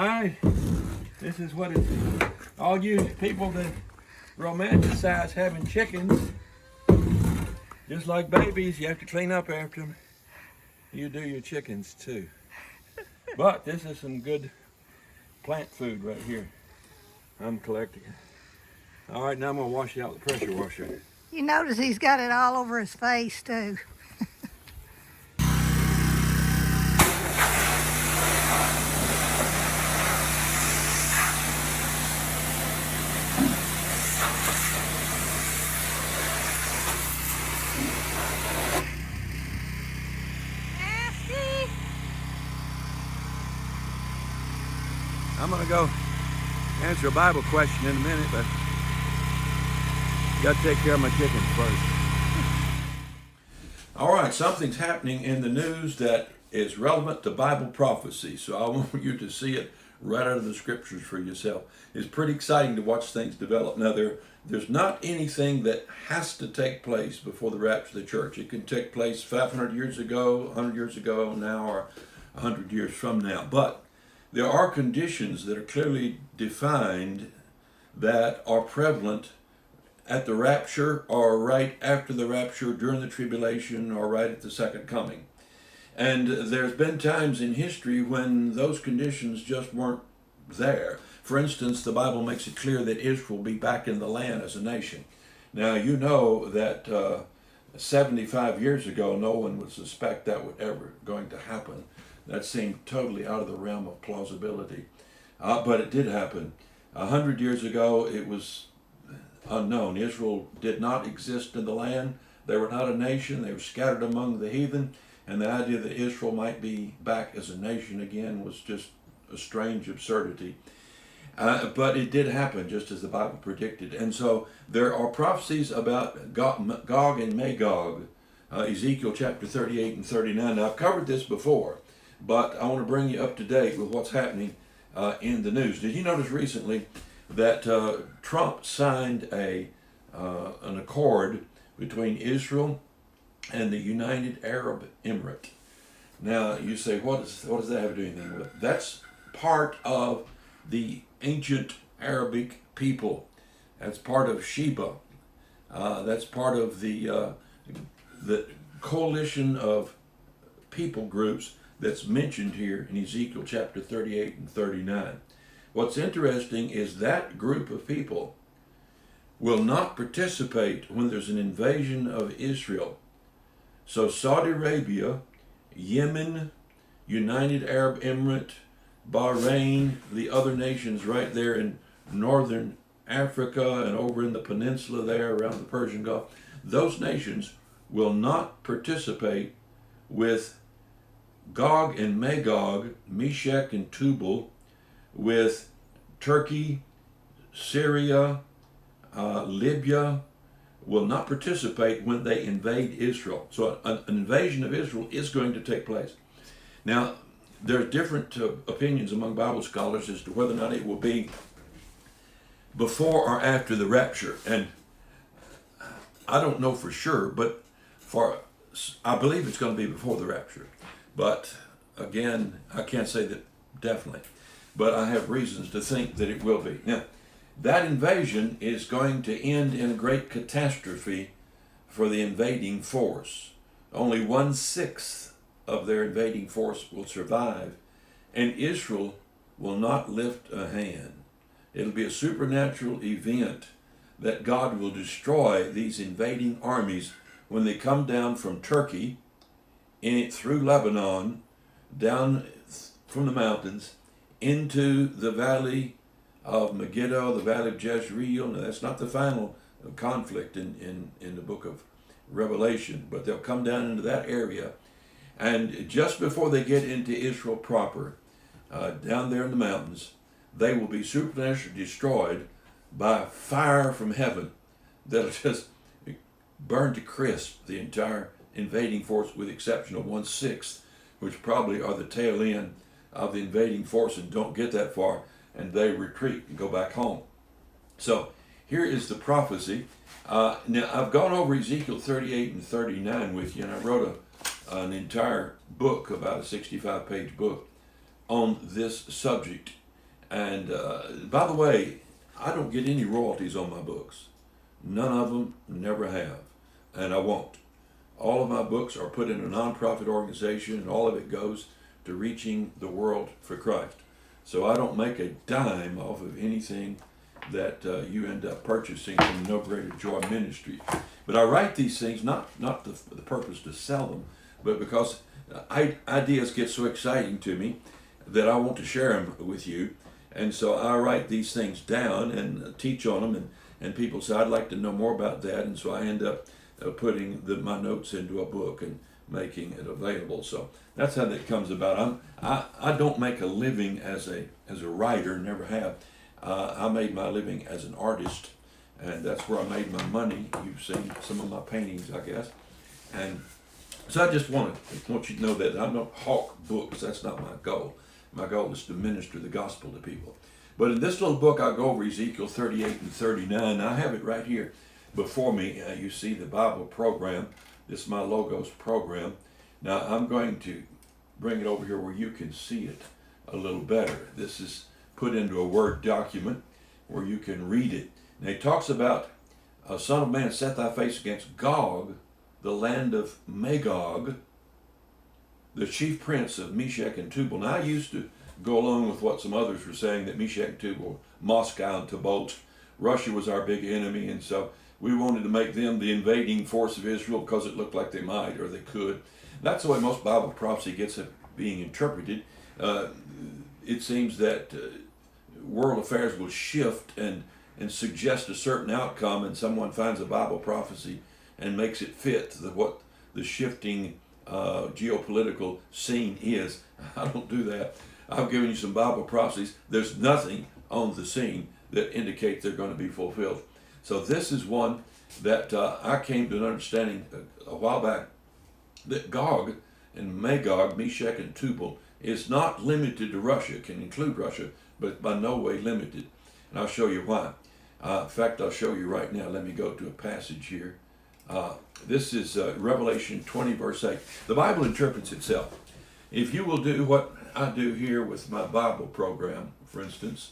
right, this is what it's, all you people that romanticize having chickens, just like babies, you have to clean up after them. You do your chickens too. But this is some good plant food right here. I'm collecting it. All right, now I'm gonna wash it out with the pressure washer. You notice he's got it all over his face too. I'm gonna go answer a Bible question in a minute, but got to take care of my chickens first. All right, something's happening in the news that is relevant to Bible prophecy, so I want you to see it right out of the scriptures for yourself. It's pretty exciting to watch things develop. Now, there's not anything that has to take place before the rapture of the church. It can take place 500 years ago, 100 years ago now, or 100 years from now. But there are conditions that are clearly defined that are prevalent at the rapture or right after the rapture, during the tribulation, or right at the second coming. And there's been times in history when those conditions just weren't there. For instance, the Bible makes it clear that Israel will be back in the land as a nation. Now, you know that 75 years ago, no one would suspect that would ever going to happen. That seemed totally out of the realm of plausibility. But it did happen. 100 years ago, it was unknown. Israel did not exist in the land. They were not a nation. They were scattered among the heathen. And the idea that Israel might be back as a nation again was just a strange absurdity. But it did happen just as the Bible predicted. And so there are prophecies about Gog and Magog, Ezekiel chapter 38 and 39. Now, I've covered this before, but I want to bring you up to date with what's happening in the news. Did you notice recently that Trump signed an accord between Israel and the United Arab Emirates? Now, you say, what does that have to do anything with it? That's part of the ancient Arabic people. That's part of Sheba. That's part of the coalition of people groups that's mentioned here in Ezekiel chapter 38 and 39. What's interesting is that group of people will not participate when there's an invasion of Israel. So Saudi Arabia, Yemen, United Arab Emirates, Bahrain, the other nations right there in northern Africa and over in the peninsula there around the Persian Gulf, those nations will not participate with Gog and Magog, Meshach and Tubal, with Turkey, Syria, Libya, will not participate when they invade Israel. So an invasion of Israel is going to take place. Now, there are different opinions among Bible scholars as to whether or not it will be before or after the rapture. And I don't know for sure, but I believe it's going to be before the rapture. But again, I can't say that definitely. But I have reasons to think that it will be. Now, that invasion is going to end in a great catastrophe for the invading force. Only 1/6 of their invading force will survive, and Israel will not lift a hand. It'll be a supernatural event that God will destroy these invading armies when they come down from Turkey, through Lebanon, down from the mountains, into the valley of Megiddo, the valley of Jezreel. Now, that's not the final conflict in the book of Revelation, but they'll come down into that area. And just before they get into Israel proper, down there in the mountains, they will be supernaturally destroyed by fire from heaven that'll just burn to crisp the entire invading force, with the exception of 1/6, which probably are the tail end of the invading force and don't get that far, and they retreat and go back home. So here is the prophecy. Now, I've gone over Ezekiel 38 and 39 with you, and I wrote an entire book, about a 65-page book, on this subject. And by the way, I don't get any royalties on my books. None of them, never have, and I won't. All of my books are put in a nonprofit organization, and all of it goes to reaching the world for Christ. So I don't make a dime off of anything that you end up purchasing from No Greater Joy Ministry. But I write these things not the purpose to sell them, but because ideas get so exciting to me that I want to share them with you. And so I write these things down and teach on them, and people say, I'd like to know more about that. And so I end up putting my notes into a book and making it available. So that's how that comes about. I don't make a living as a writer, never have. I made my living as an artist, and that's where I made my money. You've seen some of my paintings, I guess. And so I just want you to know that I don't hawk books. That's not my goal. My goal is to minister the gospel to people. But in this little book, I go over Ezekiel 38 and 39. I have it right here before me. You see the Bible program. This is my Logos program. Now, I'm going to bring it over here where you can see it a little better. This is put into a Word document where you can read it. Now, he talks about, Son of man, set thy face against Gog, the land of Magog, the chief prince of Meshech and Tubal. Now, I used to go along with what some others were saying, that Meshech and Tubal, Moscow and Tobolsk, Russia was our big enemy, and so we wanted to make them the invading force of Israel because it looked like they might or they could. That's the way most Bible prophecy gets being interpreted. It seems that world affairs will shift and suggest a certain outcome, and someone finds a Bible prophecy and makes it fit what the shifting geopolitical scene is. I don't do that. I've given you some Bible prophecies. There's nothing on the scene that indicates they're going to be fulfilled. So this is one that I came to an understanding a while back, that Gog and Magog, Meshech and Tubal, is not limited to Russia. It can include Russia, but by no way limited. And I'll show you why. In fact, I'll show you right now. Let me go to a passage here. This is Revelation 20, verse 8. The Bible interprets itself. If you will do what I do here with my Bible program, for instance,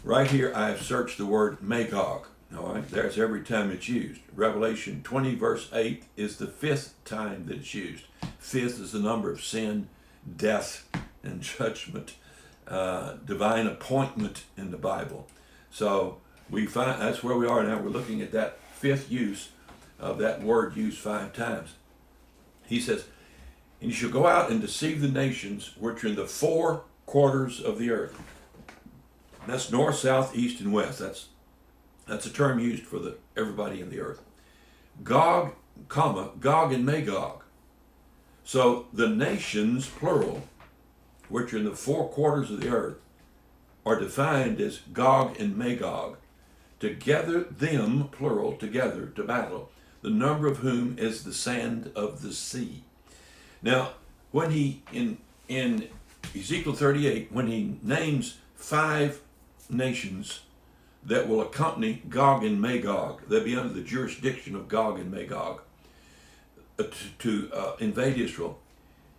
right here I have searched the word Magog. All right, there's every time it's used. Revelation 20, verse 8 is the 5th time that it's used. 5th is the number of sin, death, and judgment, divine appointment in the Bible. So we find that's where we are now. We're looking at that 5th use of that word used 5 times. He says, and you shall go out and deceive the nations which are in the 4 quarters of the earth. That's north, south, east, and west. That's a term used for everybody in the earth. Gog, Gog and Magog. So the nations, plural, which are in the 4 quarters of the earth, are defined as Gog and Magog. Together, them, plural, together to battle, the number of whom is the sand of the sea. Now, when he, in Ezekiel 38, when he names 5 nations that will accompany Gog and Magog, they'll be under the jurisdiction of Gog and Magog to invade Israel.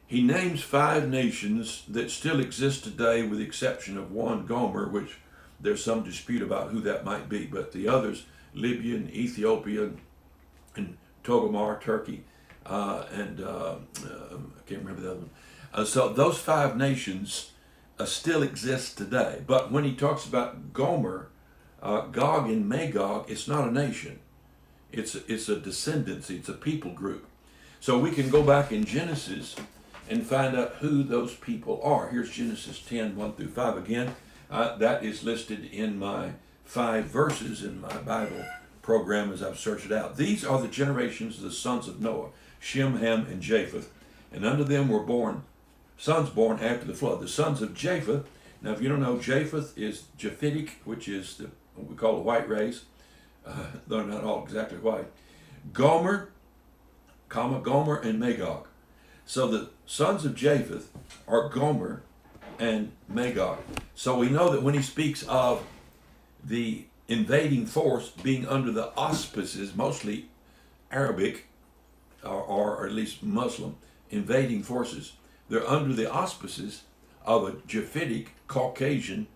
He names 5 nations that still exist today, with the exception of one, Gomer, which there's some dispute about who that might be, but the others, Libya and Ethiopia and Togomar, Turkey, and I can't remember the other one. So those 5 nations still exist today. But when he talks about Gomer, Gog and Magog, it's not a nation. It's a descendancy. It's a people group. So we can go back in Genesis and find out who those people are. Here's Genesis 10, 1 through 5 again. That is listed in my 5 verses in my Bible program as I've searched it out. These are the generations of the sons of Noah, Shem, Ham, and Japheth. And unto them were sons born after the flood. The sons of Japheth. Now, if you don't know, Japheth is Japhetic, which is what we call a white race. They're not all exactly white. Gomer, Gomer and Magog. So the sons of Japheth are Gomer and Magog. So we know that when he speaks of the invading force being under the auspices, mostly Arabic or at least Muslim invading forces, they're under the auspices of a Japhetic Caucasian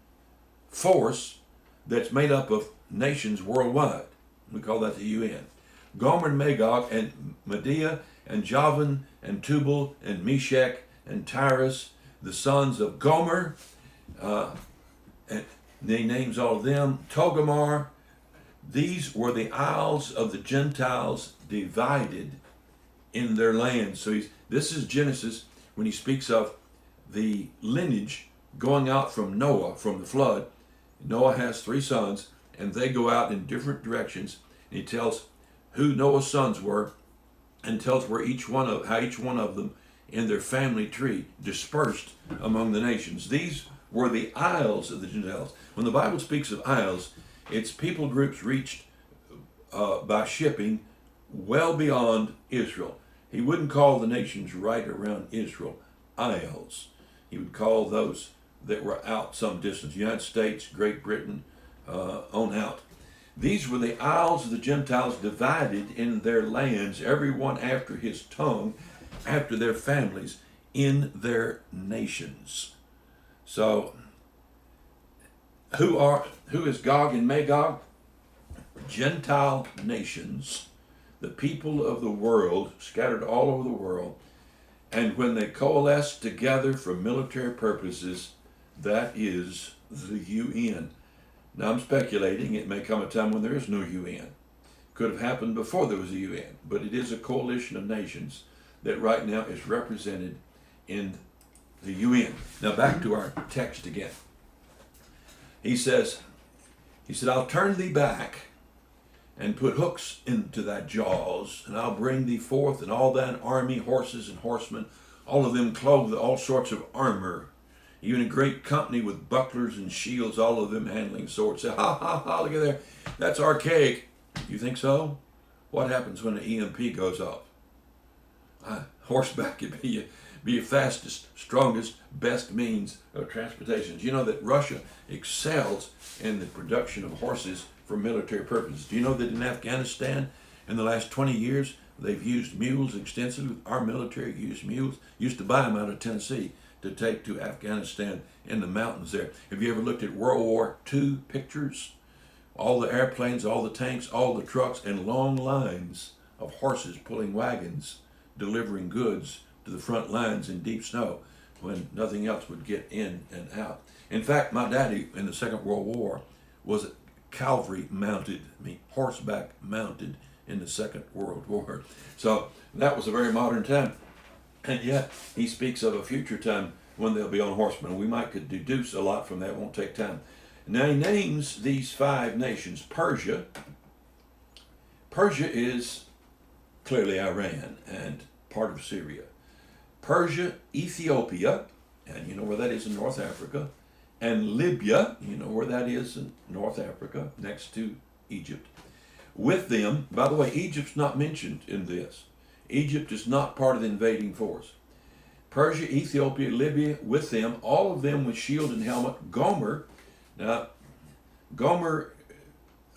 force that's made up of nations worldwide. We call that the UN. Gomer and Magog and Medea and Javan and Tubal and Meshach and Tyrus, the sons of Gomer, and he names all of them. Togarmah. These were the isles of the Gentiles divided in their land. So this is Genesis when he speaks of the lineage going out from Noah, from the flood. Noah has 3 sons, and they go out in different directions. And he tells who Noah's sons were, and tells where how each one of them in their family tree dispersed among the nations. These were the isles of the Gentiles. When the Bible speaks of isles, it's people groups reached by shipping well beyond Israel. He wouldn't call the nations right around Israel isles. He would call those that were out some distance. United States, Great Britain, on out. These were the isles of the Gentiles divided in their lands, everyone after his tongue, after their families, in their nations. So, who is Gog and Magog? Gentile nations, the people of the world, scattered all over the world, and when they coalesce together for military purposes, that is the UN. Now I'm speculating, it may come a time when there is no UN. Could have happened before there was a UN, but it is a coalition of nations that right now is represented in the UN. Now back to our text again. He said, I'll turn thee back and put hooks into thy jaws, and I'll bring thee forth, and all thine army, horses and horsemen, all of them clothed with all sorts of armor, even a great company with bucklers and shields, all of them handling swords. Say, ha, ha, ha, look at there. That's archaic. You think so? What happens when an EMP goes off? Horseback could be your fastest, strongest, best means of transportation. Do you know that Russia excels in the production of horses for military purposes? Do you know that in Afghanistan, in the last 20 years, they've used mules extensively? Our military used mules. Used to buy them out of Tennessee to take to Afghanistan in the mountains there. Have you ever looked at World War II pictures? All the airplanes, all the tanks, all the trucks, and long lines of horses pulling wagons, delivering goods to the front lines in deep snow when nothing else would get in and out. In fact, my daddy in the Second World War was cavalry mounted, horseback mounted in the Second World War. So that was a very modern time. And yet he speaks of a future time when they'll be on horsemen. We might could deduce a lot from that, won't take time. Now he names these 5 nations. Persia is clearly Iran and part of Syria. Persia, Ethiopia, and you know where that is in North Africa, and Libya, you know where that is in North Africa, next to Egypt. With them, by the way, Egypt's not mentioned in this. Egypt is not part of the invading force. Persia, Ethiopia, Libya, with them, all of them with shield and helmet. Gomer, now, Gomer,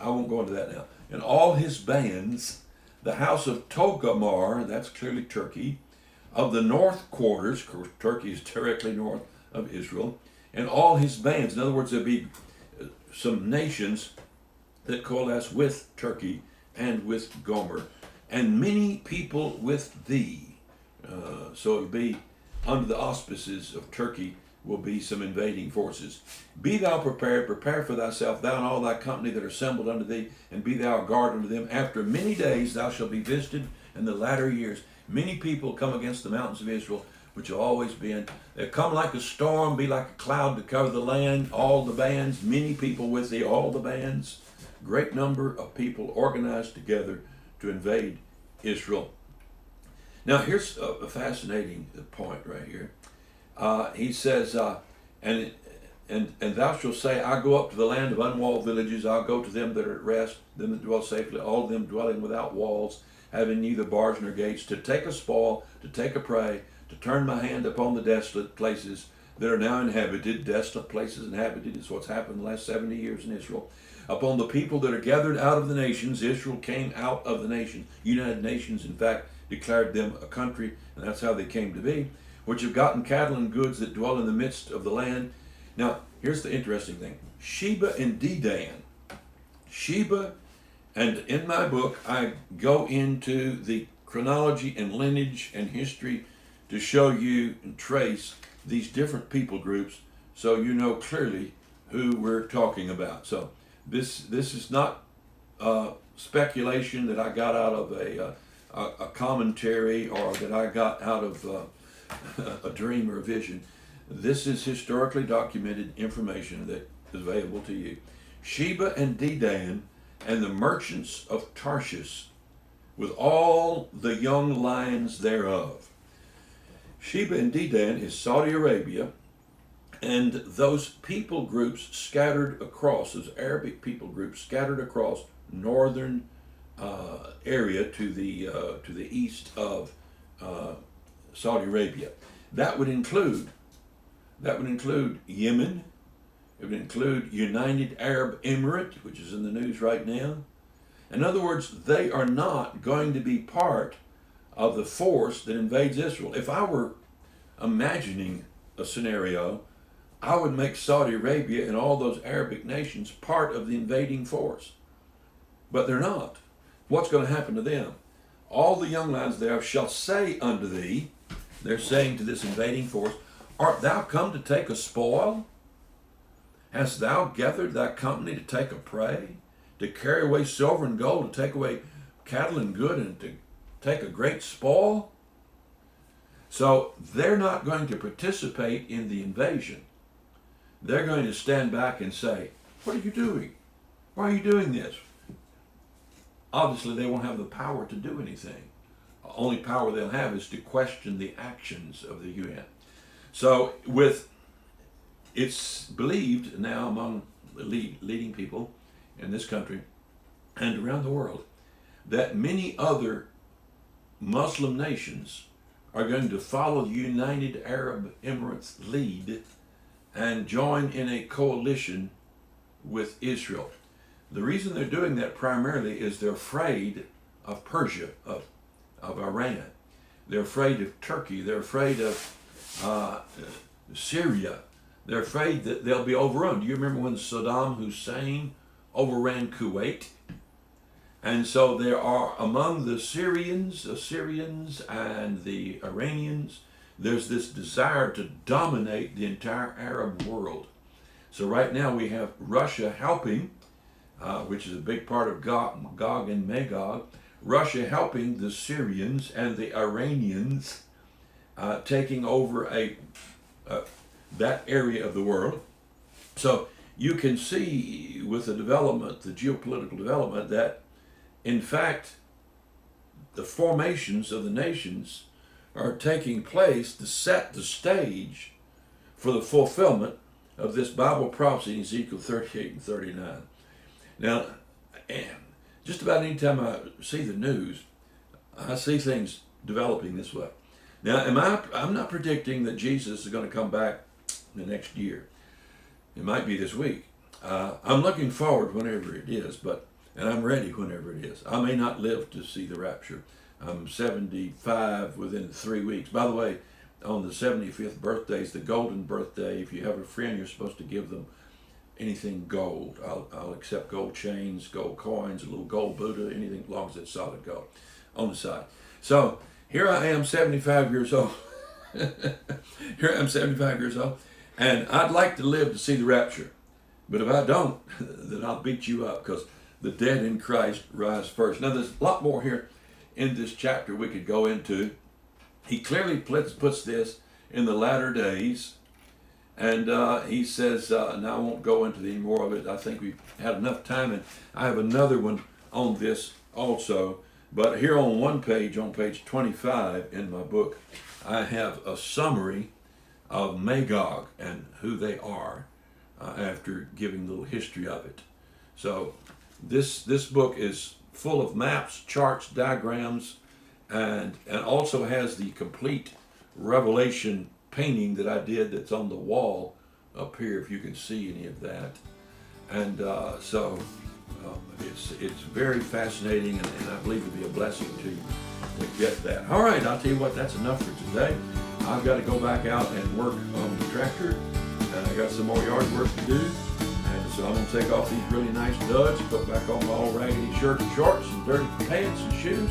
I won't go into that now, and all his bands, the house of Togarmah, that's clearly Turkey, of the north quarters, of course, Turkey is directly north of Israel, and all his bands. In other words, there'd be some nations that coalesce with Turkey and with Gomer, and many people with thee. So it would be under the auspices of Turkey will be some invading forces. Be thou prepared, prepare for thyself, thou and all thy company that are assembled unto thee, and be thou a guard unto them. After many days thou shalt be visited in the latter years. Many people come against the mountains of Israel, which have always been. They come like a storm, be like a cloud to cover the land. All the bands, many people with thee, all the bands. Great number of people organized together to invade Israel. Now here's a fascinating point right here. He says, and thou shalt say, I go up to the land of unwalled villages, I'll go to them that are at rest, them that dwell safely, all of them dwelling without walls, having neither bars nor gates, to take a spoil, to take a prey, to turn my hand upon the desolate places that are now inhabited. Desolate places inhabited is what's happened the last 70 years in Israel. Upon the people that are gathered out of the nations. Israel came out of the nations. United Nations, in fact, declared them a country, and that's how they came to be. which have gotten cattle and goods that dwell in the midst of the land. Now, here's the interesting thing. Sheba and Dedan. Sheba, and in my book, I go into the chronology and lineage and history to show you and trace these different people groups so you know clearly who we're talking about. So this is not speculation that I got out of a commentary or that I got out of a dream or a vision. This is historically documented information that is available to you. Sheba and Dedan and the merchants of Tarshish with all the young lions thereof. Sheba and Dedan is Saudi Arabia, and those people groups scattered across, those Arabic people groups scattered across northern area to the east of Saudi Arabia. That would include Yemen. It would include United Arab Emirates, which is in the news right now. In other words, they are not going to be part of the force that invades Israel. If I were imagining a scenario, I would make Saudi Arabia and all those Arabic nations part of the invading force. But they're not. What's going to happen to them? All the young lions thereof shall say unto thee, they're saying to this invading force, art thou come to take a spoil? Hast thou gathered thy company to take a prey? To carry away silver and gold, to take away cattle and good, and to take a great spoil? So they're not going to participate in the invasion. They're going to stand back and say, what are you doing? Why are you doing this? Obviously, they won't have the power to do anything. The only power they'll have is to question the actions of the UN. So it's believed now among the leading people in this country and around the world that many other Muslim nations are going to follow the United Arab Emirates lead and join in a coalition with Israel. The reason they're doing that primarily is they're afraid of Persia, of Iran. They're afraid of Turkey. They're afraid of Syria. They're afraid that they'll be overrun. Do you remember when Saddam Hussein overran Kuwait? And so there are among the Assyrians and the Iranians, there's this desire to dominate the entire Arab world. So right now we have Russia helping, which is a big part of Gog and Magog, Russia helping the Syrians and the Iranians taking over that area of the world. So you can see with the development, the geopolitical development, that in fact the formations of the nations are taking place to set the stage for the fulfillment of this Bible prophecy in Ezekiel 38 and 39. Now, just about any time I see the news, I see things developing this way. Now, I'm not predicting that Jesus is going to come back the next year. It might be this week. I'm looking forward whenever it is, and I'm ready whenever it is. I may not live to see the rapture. I'm 75 within 3 weeks. By the way, on the 75th birthday is the golden birthday. If you have a friend, you're supposed to give them anything gold. I'll accept gold chains, gold coins, a little gold Buddha, anything as long as it's solid gold on the side. So here I am, 75 years old. Here I am, 75 years old, and I'd like to live to see the rapture. But if I don't, then I'll beat you up, because the dead in Christ rise first. Now, there's a lot more here in this chapter we could go into. He clearly puts this in the latter days, and he says, and I won't go into any more of it. I think we've had enough time, and I have another one on this also. But here on one page, on page 25 in my book, I have a summary of Magog and who they are after giving a little history of it. So this book is full of maps, charts, diagrams, and also has the complete Revelation painting that I did that's on the wall up here, if you can see any of that. And so it's very fascinating, and I believe it'll be a blessing to you to get that. All right, I'll tell you what, that's enough for today. I've got to go back out and work on the tractor, and I got some more yard work to do. And so I'm going to take off these really nice duds, put back on my old raggedy shirt and shorts and dirty pants and shoes,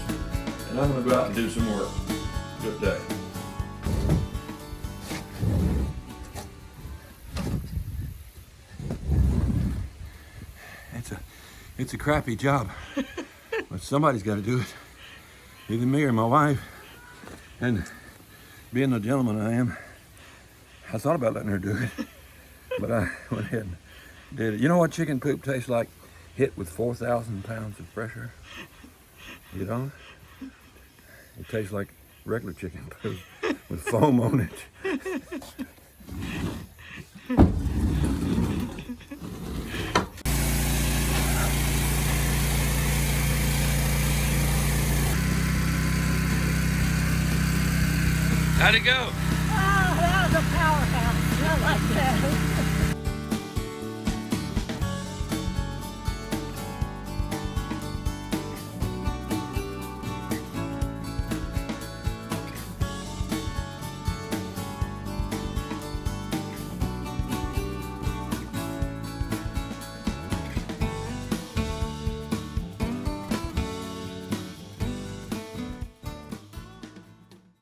and I'm going to go out and do some work. Good day. It's a crappy job, but somebody's got to do it. Either me or my wife. And being the gentleman I am, I thought about letting her do it, but I went ahead and did it. You know what chicken poop tastes like? Hit with 4,000 pounds of pressure. You know? It tastes like regular chicken poop with foam on it. How'd it go? Oh, that was a powerhouse. I like that.